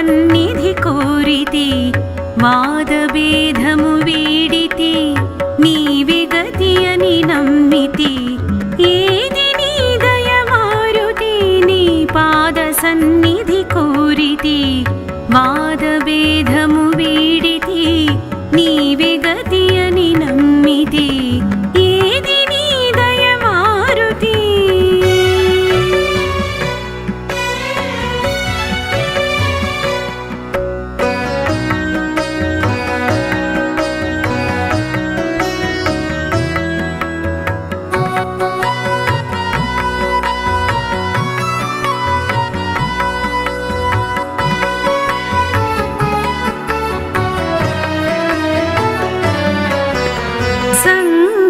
సన్నిధి కోరితి వాదభేదము వీడితి నీవే గతి అని నమ్మితి ఏది నీ దయ మారుతి నీ పాద సన్నిధి కోరితి వాదభేదము వీడితి నీవే గతి అని నమ్మితి ఏది నీ దయ మారుతి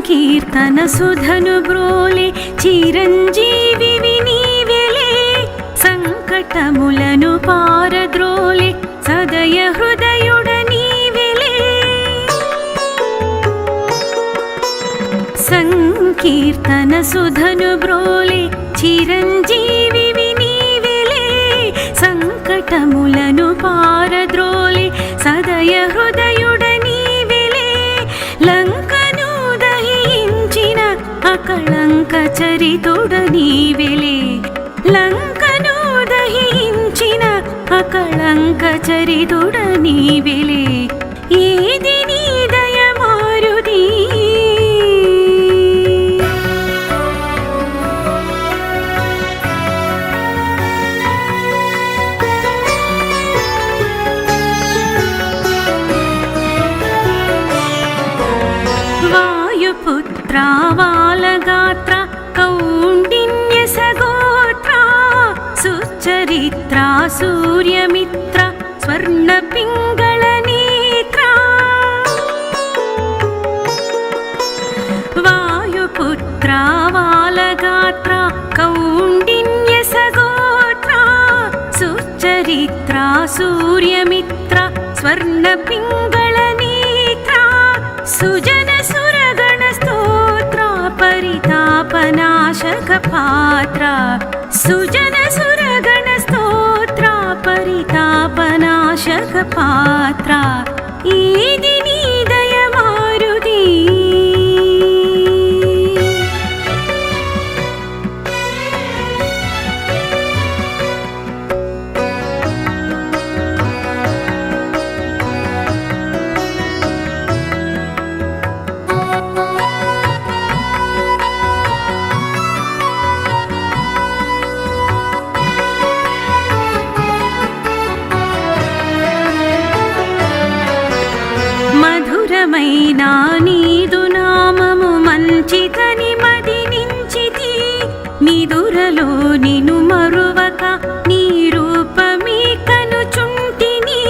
కీర్తన సుధను బ్రోలే చిరంజీవి నీవెలే సంకటములను పారద్రోలే సదయ హృదయుడ నీవెలే సంకీర్తన సుధను బ్రోలే చిరంజీవి నీవెలే సంకటములను పారద్రోలే సదయ హృదయుడ నీవెలే లంకను దహించిన అకళంక చరితుడ నీవెలే లంకను దహించిన అకళంక చరితుడ నీవెలే ఏది నీ దయ మారుతి వాయుపుత్ర వాలగాత్ర కౌండిన్య సగోత్ర సుచరిత్ర సూర్యమిత్ర స్వర్ణ పింగళ నేత్ర వాయుపుత్ర వాలగాత్ర కౌండిన్య సగోత్ర సుచరిత్ర సూర్యమిత్ర స్వర్ణ పింగళ నేత్ర సుజన సురగణ స్తోత్ర పరితాపనాశక పాత్ర సుజన సురగణ స్తోత్ర పరితాపనాశక పాత్ర ఏది నీ దయ మారుతి మధురమైనా నీదు నామము మంచిదని మదినించితి నిదురలో నిను మరువక నీ రూపమే కనుచుంటిని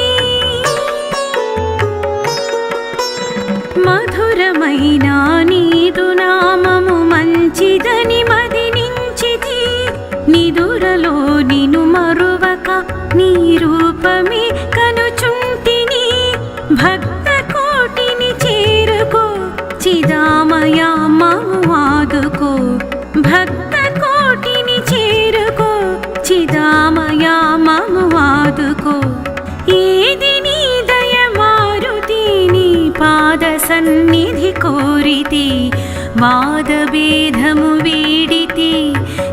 మధురమైనా నీదు నామము మంచిదని మదినించితి నిదురలో నిను మరువక నీ రూపమే కనుచుంటిని భక్త కోటిని చేరుకో చిదామయా మము ఆదుకో భక్త కోటిని చేరుకో చిదామయా మము ఆదుకో ఏది నీ దయ మారుతి నీ పాద సన్నిధి కోరితి వాదభేదము వీడితి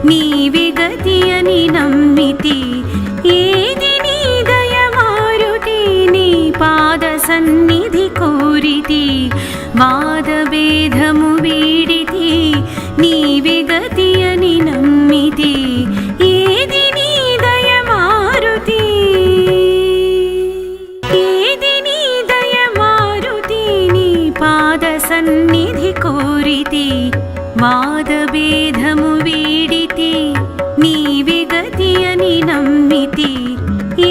నీవే గతి అని నమ్మితి ఏది నీ దయ మారుతి నీ పాద సన్నిధి కోరితి వాదభేదము వీడితి నీవే గతి అని నమ్మితి ఏది నీ దయ మారుతి ఏది నీ దయ మారుతి నీ పాద సన్నిధి కోరితి వాదభేదము వీడితి నీవే గతి అని నమ్మితి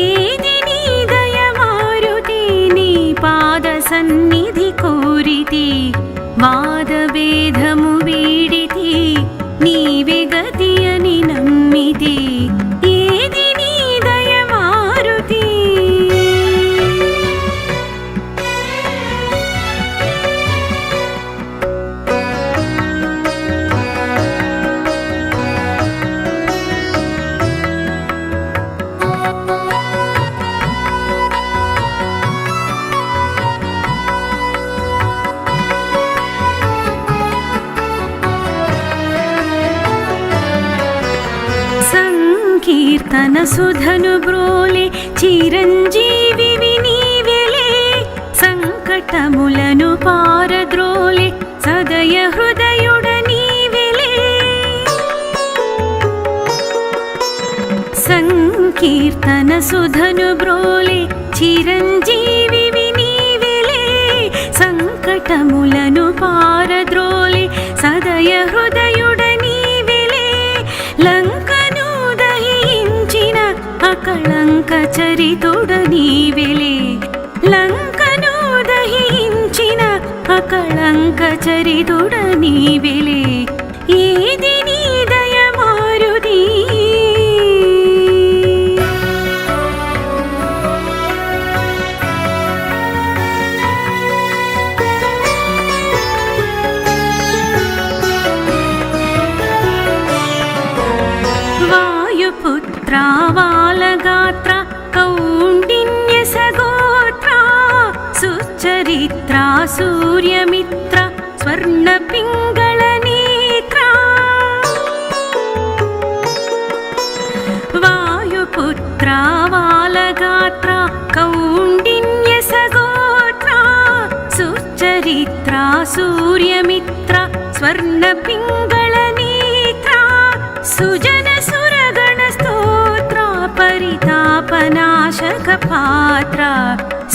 ఏది నీ దయ మారుతి నీ పాద సన్నిధి కోరితి వాదభేదము వీడితి నీవే గతి అని నమ్మితి ఏది నీ దయ మారుతి సంకీర్తన సుధను బ్రోలే చిరంజీవివి నీవెలే సంకటములను పారద్రోలే సదయ హృదయుడ నీవెలే సంకీర్తన సుధను బ్రోలే చిరంజీవివి నీవెలే సంకటములను పారద్రోలే సదయ హృదయుడ నీవెలే లంకను దహించిన అకళంక చరితుడ నీవెలే లంకను దహించిన అకళంక చరితుడ నీవెలే ఏది నీ దయ మారుతి వాయుపుత్ర వాలగాత్ర కౌండిన్య సగోత్ర సుచరిత్ర సూర్యమిత్ర స్వర్ణ పింగళ నేత్ర వాయుపుత్ర వాలగాత్ర కౌండిన్య సగోత్ర సుచరిత్ర సూర్యమిత్ర స్వర్ణ పింగళ నేత్ర సుజన సురగణ స్తోత్ర పరితాపనాశక పాత్ర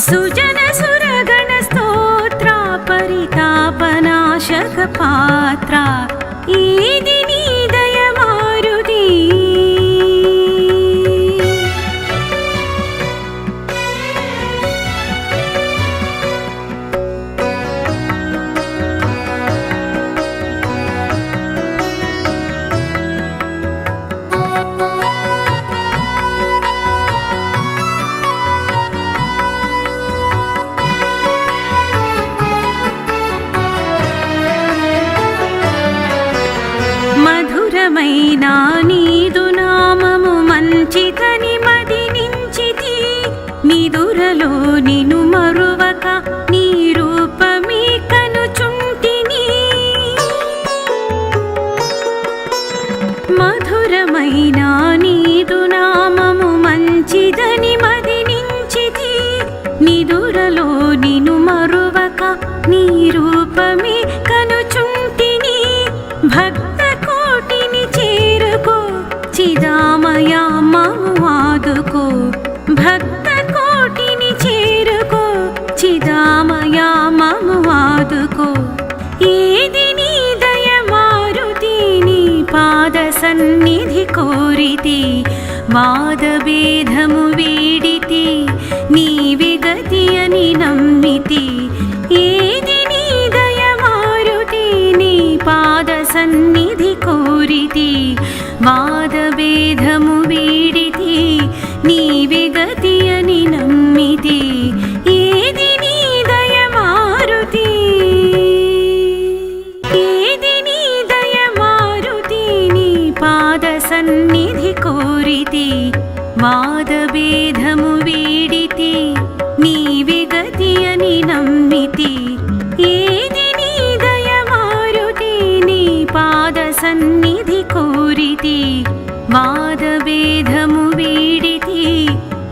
సుజన సురగణ స్తోత్ర పరితాపనాశక పాత్ర ఏది నీ దయ మారుతి మధురమైనా నీదు నామము మంచిదని మదినించితి నిదురలో నిను మరువక నీ రూపమే కనుచుంటిని మధురమైనా నీదు నామము మంచిదని మదినించితి నిదురలో నిను మరువక నీ రూపమే కనుచుంటిని భక్త కోటిని చేరుకో చిదామయా మము ఆదుకో భక్త కోటిని చేరుకో చిదామయా మము ఆదుకో ఏది నీ దయ మారుతి నీ పాద సన్నిధి కోరితి వాదభేదము వీడితి నీవే గతి అని నమ్మితి ఏది నీ దయ మారుతి నీ పాద సన్నిధి కోరితి వాదభేదము వీడితి నీవే గతి అని నమ్మితి ఏది నీ దయ మారుతి ఏది నీ దయ మారుతి నీ పాద సన్నిధి కోరితి వాదభేదము వీడితి నీవే గతి అని నమ్మితి ఏది నీ దయ మారుతి నీ పాద సన్నిధి కోరితి వాదభేదము వీడితి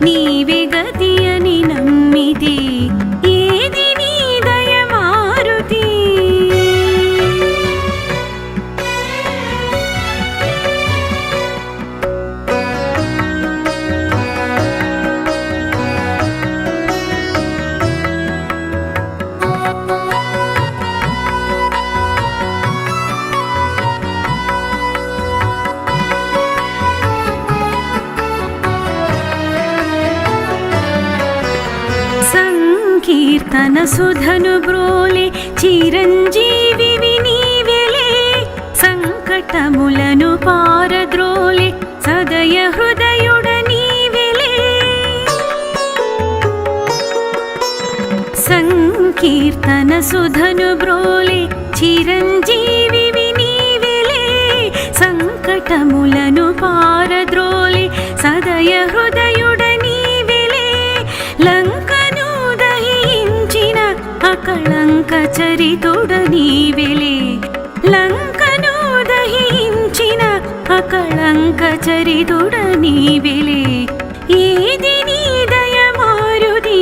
నీవే గతి అని నమ్మితి ఏది నీ దయ మారుతి సంకీర్తన సుధను బ్రోలే చిరంజీవివి నీవెలే సంకటములను పారద్రోలే సదయ హృదయుడ నీవెలే సంకీర్తన సుధను బ్రోలే చిరంజీవివి నీవెలే సంకటములను పారద్రోలే సదయ హృదయుడ నీవెలే లంకను దహించిన అకళంక చరితుడ నీవెలే లంకను దహించిన అకళంక చరితుడ నీవెలే ఏది నీ దయ మారుతి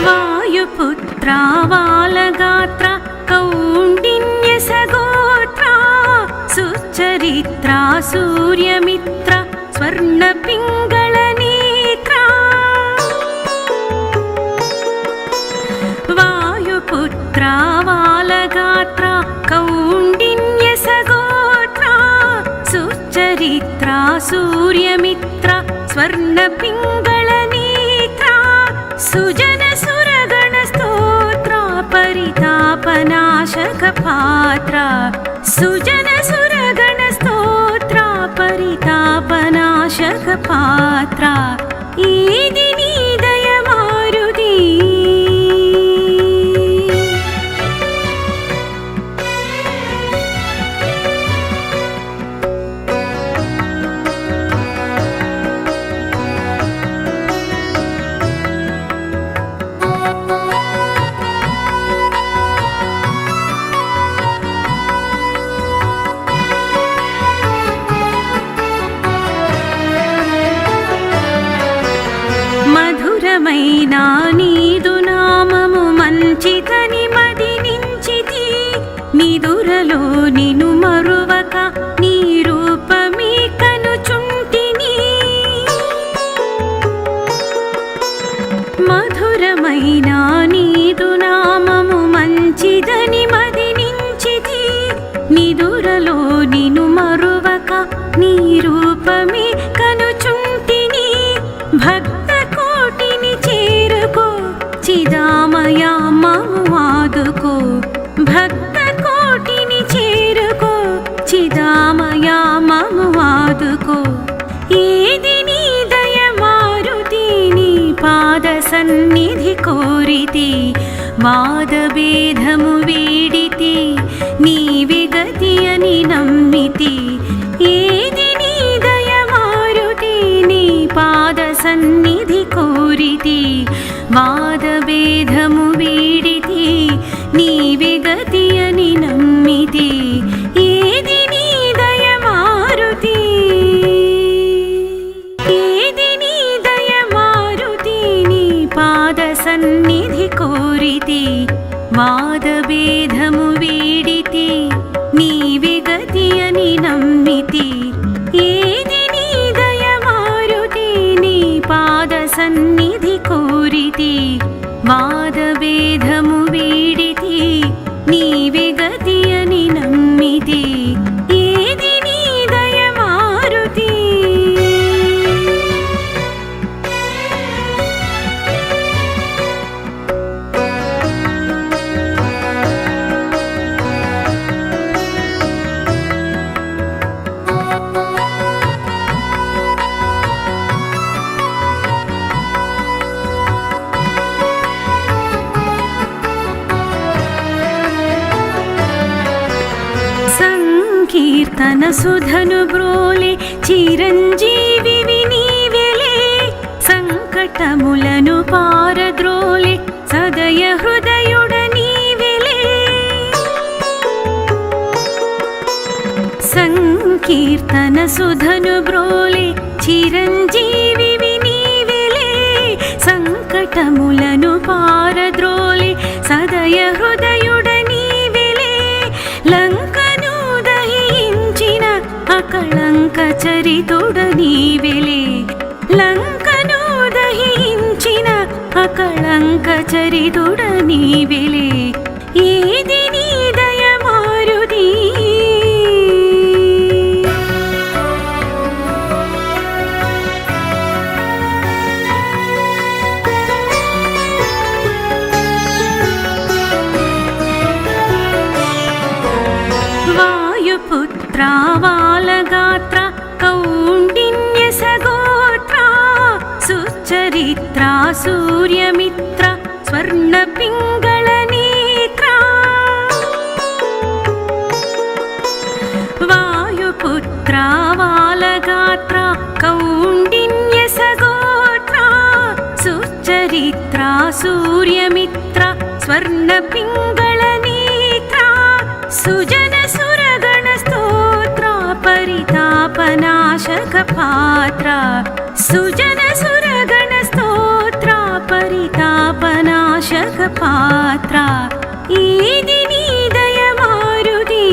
వాయుపుత్ర వాలగాత్ర కౌండిన్య సగోత్ర సుచరిత్ర సూర్యమిత్ర స్వర్ణ పింగళ నేత్ర వాయుపుత్ర వాలగాత్ర కౌండిన్య సగోత్ర సుచరిత్ర సూర్యమిత్ర స్వర్ణ పింగళ నేత్ర సుజన సురగణ స్తోత్ర పరితాపనాశక పాత్ర సుజన సురగణ స్తోత్ర పరితాపనాశక పాత్ర ఏది నీ దయ మారుతి మధురమైన నీదు నామము మంచిదని మదినించితి నిదురలో నిను మరువక నీ రూపమే కనుచుంటిని మధురమైన నీదు నామము మంచిదని మదినించితి నిదురలో నిను మరువక నీ రూపమే కనుచుంటిని భక్త కోటిని చేరుకో చిదామయా మము ఆదుకో భక్త కోటిని చేరుకో చిదామయా మము ఆదుకో ఏది నీ దయ మారుతి నీ పాద సన్నిధి కోరితి వాదభేదము వీడితి నీవే గతి అని నమ్మితి ఏది నీ దయ మారుతి నీ పాద సన్నిధి కోరితి వాదభేదము వీడితి నీవే గతి అని నమ్మితి ఏది నీ దయ మారుతి ఏది నీ దయ మారుతి నీ పాద సన్నిధి కోరితి వాదభేదము వీడితి నీవే గతి అని నమ్మితి ఏది నీ దయ మారుతి నీ పాద సన్నిధి కోరితి వాదభేదము వీడితి నీవే గతి అని నమ్మితి ఏది నీ దయ మారుతి సంకీర్తన సుధను బ్రోలే చిరంజీవి నీవెలే సంకటములను పారద్రోలే సదయ హృదయుడ నీవెలే సంకీర్తన సుధను బ్రోలే చిరంజీవి నీవెలే సంకటములను పారద్రోలే సదయ హృదయుడ నీవెలే లంకను దహించిన అకళంక చరితుడ నీవెలే లంకను దహించిన అకళంక చరితుడ నీవెలే ఏది నీ దయ మారుతి వాయుపుత్ర వాలగాత్ర కౌండిన్య సగోత్ర సుచరిత్ర సూర్యమిత్ర స్వర్ణ పింగళ నేత్ర వాయుపుత్ర వాల క్షీరావాలగాత్ర కౌండిన్యసగోత్ర సుచరిత్ర సూర్యమిత్ర స్వర్ణపింగళనేత్ర సుజన సురగణ స్తోత్ర పరితాపనాశక పాత్ర సుజన సురగణ స్తోత్ర పరితాపనాశక పాత్ర ఏది నీ దయ మారుతి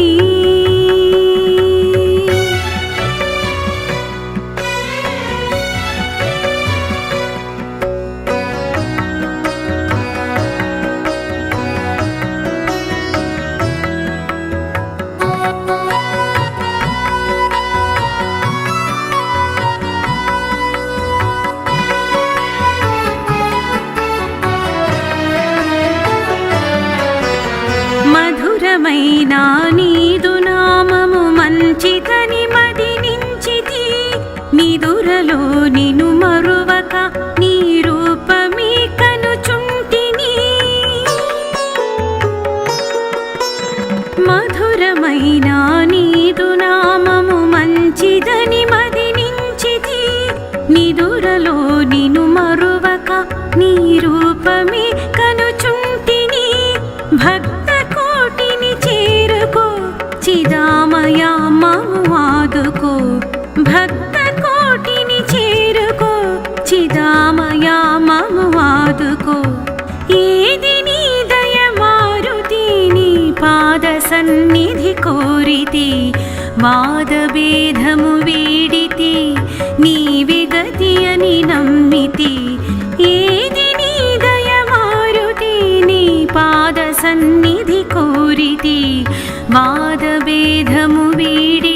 మధురమైనా నీదు నామము మంచిదని మది నించితి నిదురలో నిను మరువక నీ రూపమే కనుచుంటిని మధురమైనా నీదు నామము మంచిదని మది నించితి నిదురలో నిను మరువక నీ రూపమే కనుచుంటిని భక్త కోటిని చేరుకో చిదామయా మము ఆదుకో భక్త కోటిని చేరుకో చిదామయా మము ఆదుకో ఏది నీ దయ మారుతి నీ పాద సన్నిధి కోరితి వాదభేదము వీడితి నీవే గతి అని నమ్మితి ఏది నీ దయ మారుతి నీ పాద సన్నిధి కోరితి వాదభేదము వీడి